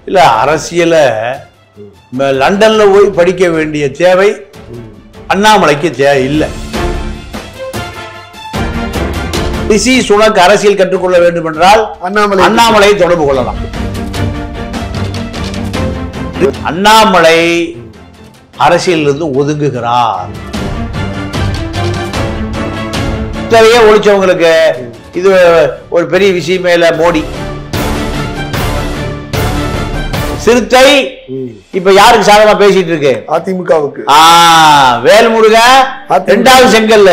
இல்ல அரசியல லண்டன்ல போய் படிக்க வேண்டிய தேவை அண்ணாமலைக்கு தேவை இல்லை. ரிஷி சுனக் அரசியல் கற்றுக்கொள்ள வேண்டும் என்றால் அண்ணாமலை தொடர்பு கொள்ளலாம். அண்ணாமலை அரசியலிருந்து ஒதுங்குகிறார். ஒழிச்சவங்களுக்கு இது ஒரு பெரிய விஷயமே இல்ல. மோடி சிறுத்தை இப்ப யாருக்கு சாதகமா பேசிட்டு இருக்கு? அதிமுகவுக்கு. வேல்முருகன் இரண்டாவது செங்கல்ல.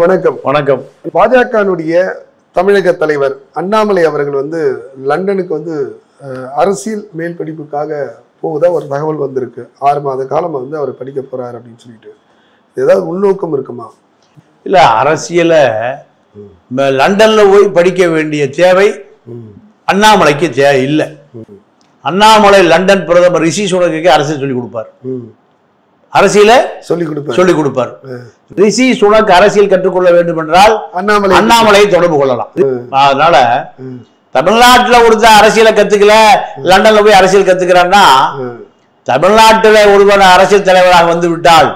வணக்கம். வணக்கம். பாஜகனுடைய தமிழக தலைவர் அண்ணாமலை அவர்கள் லண்டனுக்கு அரசியல் மேல் படிப்புக்காக போவதா ஒரு தகவல் வந்திருக்கு. 6 மாத காலம் அவர் படிக்க போறாரு அப்படின்னு சொல்லிட்டு ஏதாவது உள்நோக்கம் இருக்குமா? இல்ல அரசியல லண்டன்ல போய் படிக்க வேண்டிய தேவை அண்ணாமலைக்கு தேவை இல்லை. அண்ணாமலை லண்டன் பிரதமர் ரிஷி சுனக்கு அரசியல் சொல்லிக் கொடுப்பார். அரசியல சொல்லிக் கொடுப்பார். ரிஷி சுனக் அரசியல் கற்றுக்கொள்ள வேண்டும் என்றால் அண்ணாமலை தொடர்பு கொள்ளலாம். அதனால தமிழ்நாட்டில் ஒருத்தர் அரசியலை கத்துக்கல, லண்டன்ல போய் அரசியல் கத்துக்கிறான்னா தமிழ்நாட்டில் ஒருவன் அரசியல் தலைவராக வந்து விட்டால்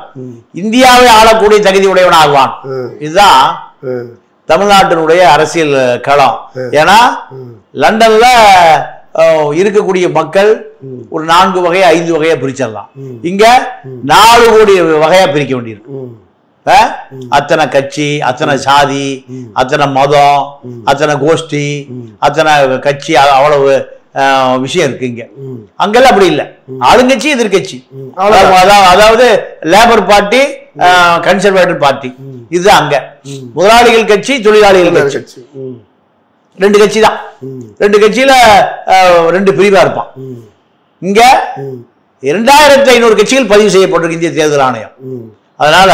இந்தியாவை ஆளக்கூடிய தகுதி உடையவன் ஆகுவான். இதுதான் தமிழ்நாட்டினுடைய அரசியல் களம். ஏன்னா லண்டன்ல இருக்கக்கூடிய மக்கள் ஒரு 4 வகையா 5 வகையா பிரிச்சிடலாம். இங்க 4 கோடி வகையா பிரிக்க வேண்டியிருக்கு. அத்தனை கட்சி, அத்தனை சாதி, அத்தனை மதம், அத்தனை கோஷ்டி, அத்தனை கட்சி, அவ்வளவு விஷயம் இருக்கு. இங்க அங்கெல்லாம் அப்படி இல்லை. ஆளுங்கட்சி எதிர்கட்சி, அதாவது லேபர் பார்ட்டி, கன்சர்வேட்டிவ் பார்ட்டி. இதுதான் அங்க. முதலாளிகள் கட்சி, தொழிலாளிகள் கட்சி, 2 கட்சி தான். 2 கட்சியில 2 பிரிவா இருப்பான். இங்க 2500 கட்சிகள் பதிவு செய்யப்பட்டிருக்கு இந்திய தேர்தல் ஆணையம். அதனால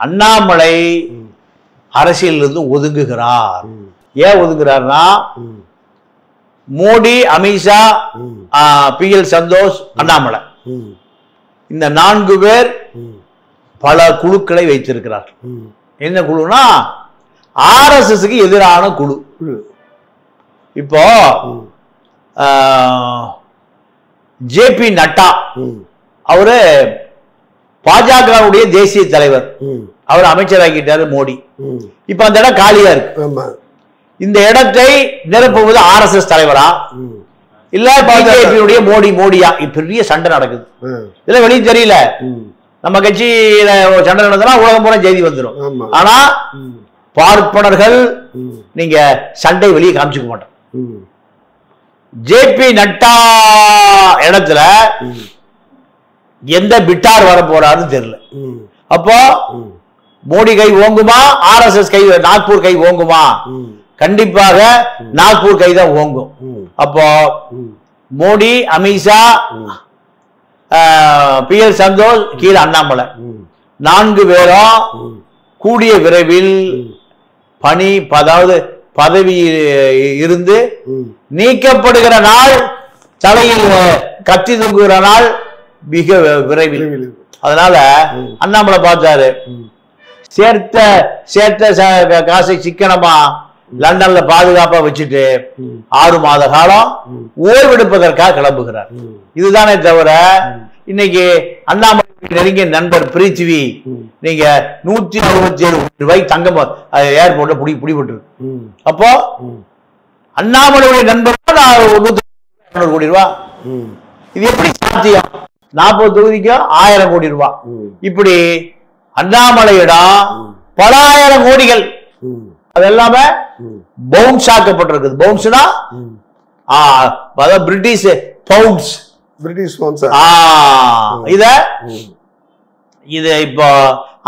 அண்ணாமலை அரசியலிருந்து ஒதுங்குகிறார். ஏன் ஒதுங்குறார்னா மோடி, அமித்ஷா, PL சந்தோஷ், அண்ணாமலை இந்த 4 பேர் பல குழுக்களை வைத்திருக்கிறார். என்ன குழுனா RSSக்கு எதிரான குழு. இப்போ JP நட்டா அவரு பாஜகவுடைய தேசிய தலைவர், அவர் அமைச்சராகிட்டாரு மோடி. இப்ப அந்த இடம் காலியா இருக்கு. இந்த இடத்தை நிரப்புவது RSS தலைவரா இல்ல பிஜேபியுடைய மோடியா? பெரிய சண்டை நடக்குது. இதுல வெளியே தெரியல. நம்ம கட்சியில சண்டை நடந்ததுன்னா உலகம் பூரா செய்தி வந்துடும். ஆனா பார்ப்பனர்கள் நீங்க சண்டை வெளியே காமிச்சுக்க மாட்டோம். JP நட்டா இடத்துல எந்த பிட்டார் வர போறாருன்னு தெரியல. அப்போ மோடி கை ஓங்குமா, RSS கை, நாக்பூர் கை ஓங்குமா? கண்டிப்பாக நாக்பூர் கை தான் ஓங்கும். அப்போ மோடி, அமித்ஷா, PL சந்தோஷ், கீழே அண்ணாமலை 4 பேரும் கூடிய விரைவில் பதவி இருந்து நீக்கப்படுகிற நாள், தலையில் கத்தி தூங்குகிற நாள் மிக விரைவில். அதனால அண்ணாமலை பார்த்தாரு, சேர்த்த காசை சிக்கனமா லண்டன்ல பாதுகாப்பா வச்சுட்டு 6 மாத காலம் ஓய்வெடுப்பதற்காக கிளம்புகிறார். இதுதானே தவிர இன்னைக்கு அண்ணாமலை நெருங்கிய நண்பர் பிரித்வி நீங்க 167 கோடி ரூபாய் தங்கம் ஏர்போர்ட்ல பிடிபட்டு. அப்போ அண்ணாமலையுடைய நண்பர் 100 கோடி ரூபாய். இது எப்படி சாத்தியம்? 40 தொகுதிக்கும் 1000 கோடி ரூபாய். இப்படி அண்ணாமலையிடம் பல 1000 கோடிகள் அதெல்லாமே பவுன்ஸ் ஆக்கப்பட்டிருக்கு. பவுன்ஸ்னா பிரிட்டிஷ் பவுண்ட்ஸ், பிரிட்டிஷ் இது இப்போ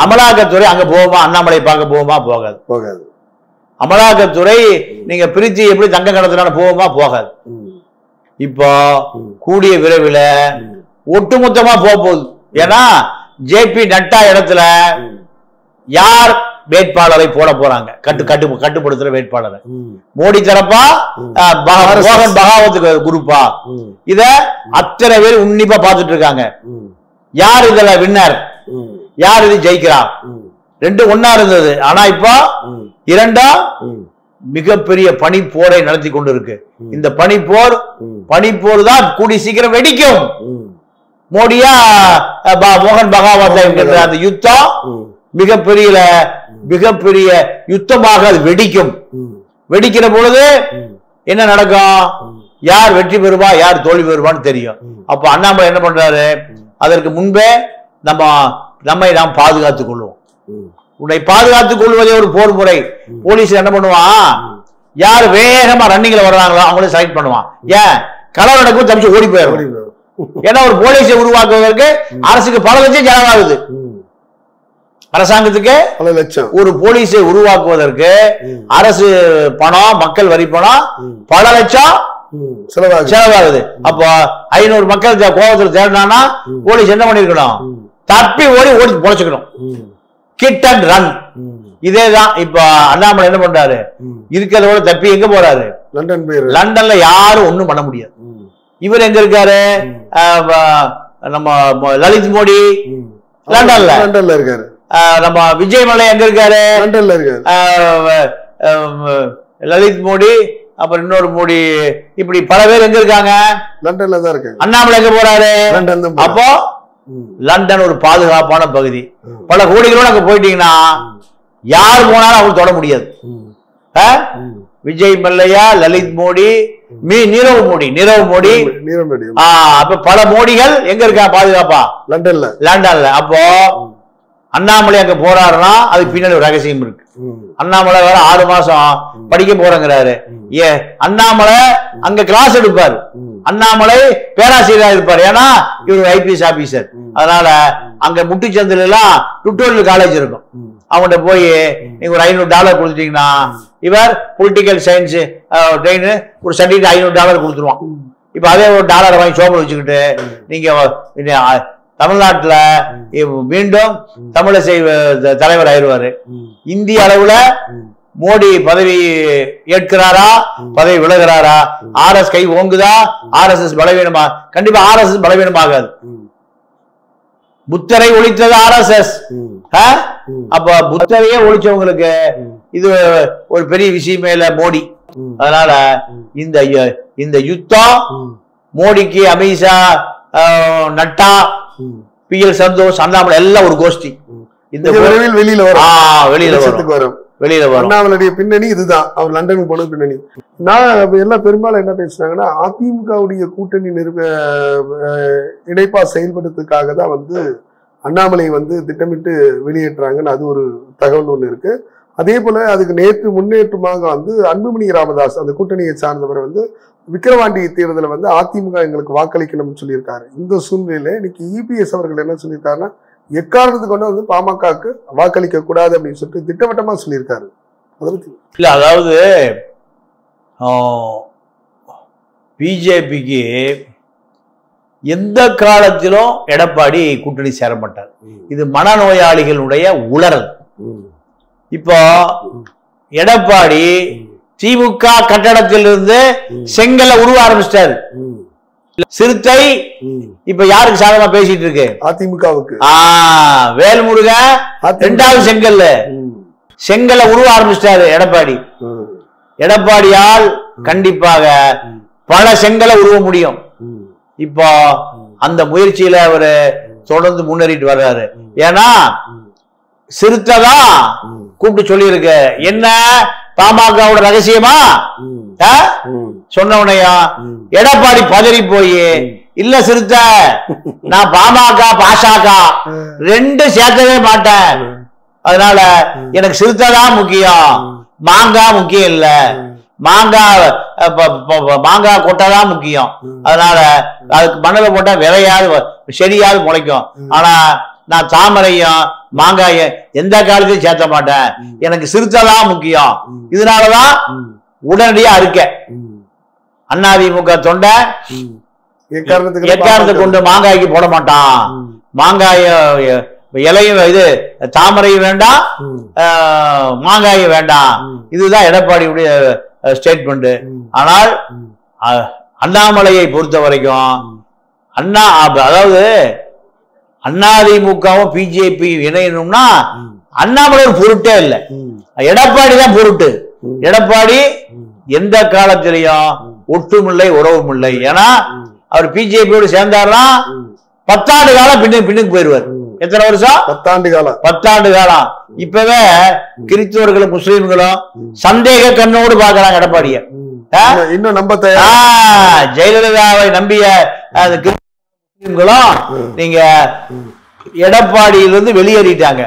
அமலாக்கத்துறை அங்க போகுமா? அண்ணாமலை பார்க்க போகுமா? போகாது. அமலாக்கத்துறை நீங்க பிரிச்சு எப்படி தங்க கடத்தினால போகுமா? போகாது. இப்போ கூடிய விரைவில் ஒட்டுமொத்தமா போகுது. ஏன்னா JP நட்டா இடத்துல யார் வேட்பாளரை போட போறாங்க, கட்டுப்படுத்துற வேட்பாளரை. மோடி தரப்பா மோகன் பகாவத் குரூப்பா, இத அத்தனை பேர் உன்னிப்பா பார்த்துட்டு இருக்காங்க. யார் இதுல வின்னர், யார் இது ஜெயிக்கிறா, ரெண்டும் ஒன்னா இருந்தது. ஆனா இப்போ இரண்டா மிகப்பெரிய பனிப்போரை நடத்தி கொண்டு இருக்கு. இந்த பனிப்போர் தான் கூடி சீக்கிரம் வெடிக்கும். மோடியா மோகன் பகாவத் என்கின்ற அந்த யுத்தம் மிகப்பெரிய யுத்தமாக அது வெடிக்கும். வெடிக்கிற பொழுது என்ன நடக்கும், யார் வெற்றி பெறுவா யார் தோல்வி பெறுவான்னு தெரியும். அப்ப அண்ணாமலை என்ன பண்றாரு, அதற்கு முன்பே நம்மை நாம் பாதுகாத்துக் கொள்வோம். உன்னை பாதுகாத்துக் கொள்வதே ஒரு போர் முறை. போலீஸ் என்ன பண்ணுவான், யார் வேகமா ரன்னிங்ல வர்றாங்களோ அவங்களே செலக்ட் பண்ணுவான். ஏன் கலவரம் நடக்கும் தப்பிச்சு ஓடி போயிடும். ஏன்னா ஒரு போலீஸை உருவாக்குவதற்கு அரசுக்கு பல லட்சம் செலவாகுது. அரசாங்கத்துக்கு பல லட்சம். ஒரு போலீஸை உருவாக்குவதற்கு அரசு பணம், மக்கள் வரி பணம் பல லட்சம் செலவாகுது. அப்போ 500 மக்கள் கோபத்துல தேடினா போலீஸ் என்ன பண்ணிருக்கணும், தப்பி ஓடி பொழைச்சுக்கணும். Kid and run. இதேதான் இப்ப அண்ணாமலை என்ன பண்றாரு, இருக்கிறதோட தப்பி எங்க போறாரு, லண்டன்ல யாரும் ஒண்ணும் பண்ண முடியாது. இவர் எங்க இருக்காரு, நம்ம லலித் மோடி லண்டன்ல இருக்காரு. நம்ம விஜய் மலை எங்க இருக்காரு, லண்டன்ல இருக்காரு. லலித் மோடி, அப்புறம் இன்னொரு மோடி, இப்படி பல பேர் எங்க இருக்காங்க, லண்டன்ல தான் இருக்காங்க. அண்ணாமலை எங்க போறாரு, லண்டன். அப்போ லண்டன் ஒரு பாதுகாப்பான பகுதி. பல கோடிகளோட அங்க போயிட்டீங்கன்னா யார் போனாலும் அவங்க தொட முடியாது. விஜய் மல்லையா, லலித் மோடி, நீரவ் மோடி, அப்ப பல மோடிகள் எங்க இருக்கா பாதுகாப்பா, லண்டன்ல. அப்போ அண்ணாமலை அங்க போறாருன்னா அதுக்கு பின்னாடி ஒரு ரகசியம் இருக்கு. அண்ணாமலை வேற 6 மாசம் படிக்க போறேங்கிறாரு. அண்ணாமலை அங்க கிளாஸ் எடுப்பாரு, அண்ணாமலை பேராசிரியரா இருப்பாரு. ஏன்னா இவர் ஐபிஎஸ் ஆபீசர். அதனால அங்க முட்டுச்சந்தில எல்லாம் டுட்டோரியல் காலேஜ் இருக்கும். அவங்கள்ட்ட போய் நீங்க ஒரு $500 கொடுத்துட்டீங்கன்னா இவர் பொலிட்டிக்கல் சயின்ஸ் ட்ரெயின் ஒரு சர்டிஃபிகேட் $500 கொடுத்துருவான். இப்ப அதே ஒரு $1 வாங்கி சோம்பல் வச்சுக்கிட்டு நீங்க தமிழ்நாட்டுல மீண்டும் தமிழிசை தலைவர் ஆயிடுவாரு. இந்திய அளவுல மோடி பதவி ஏற்கிறாரா, பதவி விலகிறாரா, RS கை ஓங்குதா, RSS பலவீனமா, கண்டிப்பா RSS பலவீனமாகாது. புத்தரை ஒழித்தது RSS. அப்ப புத்தரையே ஒழிச்சவங்களுக்கு இது ஒரு பெரிய விஷயமே இல்ல மோடி. அதனால இந்த யுத்தம் மோடிக்கு அமித்ஷா, நட்டா, PL சந்தோஷ், அண்ணாமலை எல்லாம் ஒரு கோஷ்டி. இந்த வெளியில வரும். அண்ணாமலையுடைய பின்னணி இதுதான். அவர் லண்டனுக்கு போன பின்னணி. நான் எல்லாம் பெரும்பாலும் என்ன பேசுறாங்கன்னா, அதிமுகவுடைய கூட்டணி இணைப்பா செயல்படுறதுக்காக தான் அண்ணாமலை திட்டமிட்டு வெளியேற்றாங்கன்னு அது ஒரு தகவல் ஒண்ணு இருக்கு. அதே போல அதுக்கு முன்னேற்றமாக அன்புமணி ராமதாஸ் அந்த கூட்டணியை சார்ந்தவர் விக்கிரவாண்டி தேர்தலில் அதிமுக எங்களுக்கு வாக்களிக்கணும்னு சொல்லியிருக்காரு. இந்த சூழ்நிலையில இன்னைக்கு EPS அவர்கள் என்ன சொல்லியிருக்காருன்னா, எக்காரணத்துக்கு கொண்டு பாமகக்கு வாக்களிக்க கூடாது அப்படின்னு சொல்லிட்டு திட்டவட்டமா சொல்லியிருக்காரு. இல்ல, அதாவது பிஜேபிக்கு எந்த காலத்திலும் எடப்பாடி கூட்டணி சேர மாட்டார். இது மனநோயாளிகளுடைய உளறல். இப்போ எடப்பாடி திமுக கட்டடத்திலிருந்து செங்கலை உருவ ஆரம்பிச்சிட்டாரு. சிறுத்தை இப்ப யாருக்கு சாதகமா பேசிட்டு இருக்கு, அதிமுகவுக்கு. வேல்முருகன் 2வது செங்கல்ல உருவ ஆரம்பிச்சிட்டாரு எடப்பாடி. எடப்பாடியால் கண்டிப்பாக பல செங்கலை உருவ முடியும். இப்போ அந்த முயற்சியில அவரு தொடர்ந்து முன்னேறிட்டு வர்றாரு. ஏன்னா சிறுத்தை தான் கூப்பிட்டு சொல்லி இருக்கு, என்ன பாமகவோட ரகசியமா சொன்னவனையா எடப்பாடி பதறி போய், இல்ல சிறுத்தை, நான் பாமக பாஷாக 2 சேர்த்தவே மாட்டேன். அதனால எனக்கு சிறுத்தை தான் முக்கியம், மாங்காய் முக்கியம் இல்ல, மாங்காய் கொட்டதான் முக்கியம். அதனால அதுக்கு மண்ணில் போட்டா விதையாவது செடியாவது முளைக்கும். ஆனா நான் தாமரையும் மாங்காய எந்த காலத்தையும் சேர்த்த மாட்டேன், எனக்கு சிறுத்தைதான் முக்கியம். இதனாலதான் உடனடியா இருக்க அதிமுக தொண்டை எக்காரணத்தை கொண்டு மாங்காய்க்கு போட மாட்டான். மாங்காய இலையும் இது தாமரையும் வேண்டாம், மாங்காயும் வேண்டாம். இதுதான் எடப்பாடியுடைய ஸ்டேட்மெண்ட். ஆனால் அண்ணாமலையை பொறுத்த வரைக்கும் அதாவது அதிமுகவும் பிஜேபி இணையணும்னா அண்ணாமலை ஒரு பொருட்டே இல்லை, எடப்பாடி தான் பொருட்டு. எடப்பாடி எந்த காலத்திலையும் ஒட்டும் இல்லை உறவும் இல்லை. ஏன்னா அவர் பிஜேபியோடு சேர்ந்தாருன்னா 10 ஆண்டு காலம் பின்னுக்கு போயிருவார். எத்தனை வருஷம்? 10 ஆண்டு காலம். 10 ஆண்டு காலம். இப்பவே கிறிஸ்தவர்களும் முஸ்லீம்களும் சந்தேக கண்ணோடு பாக்குறாங்க எடப்பாடிய. இன்னும் நம்ப ஜெயலலிதாவை நம்பிய முஸ்லீம்களும் நீங்க எடப்பாடியிலிருந்து வெளியேறிட்டாங்க.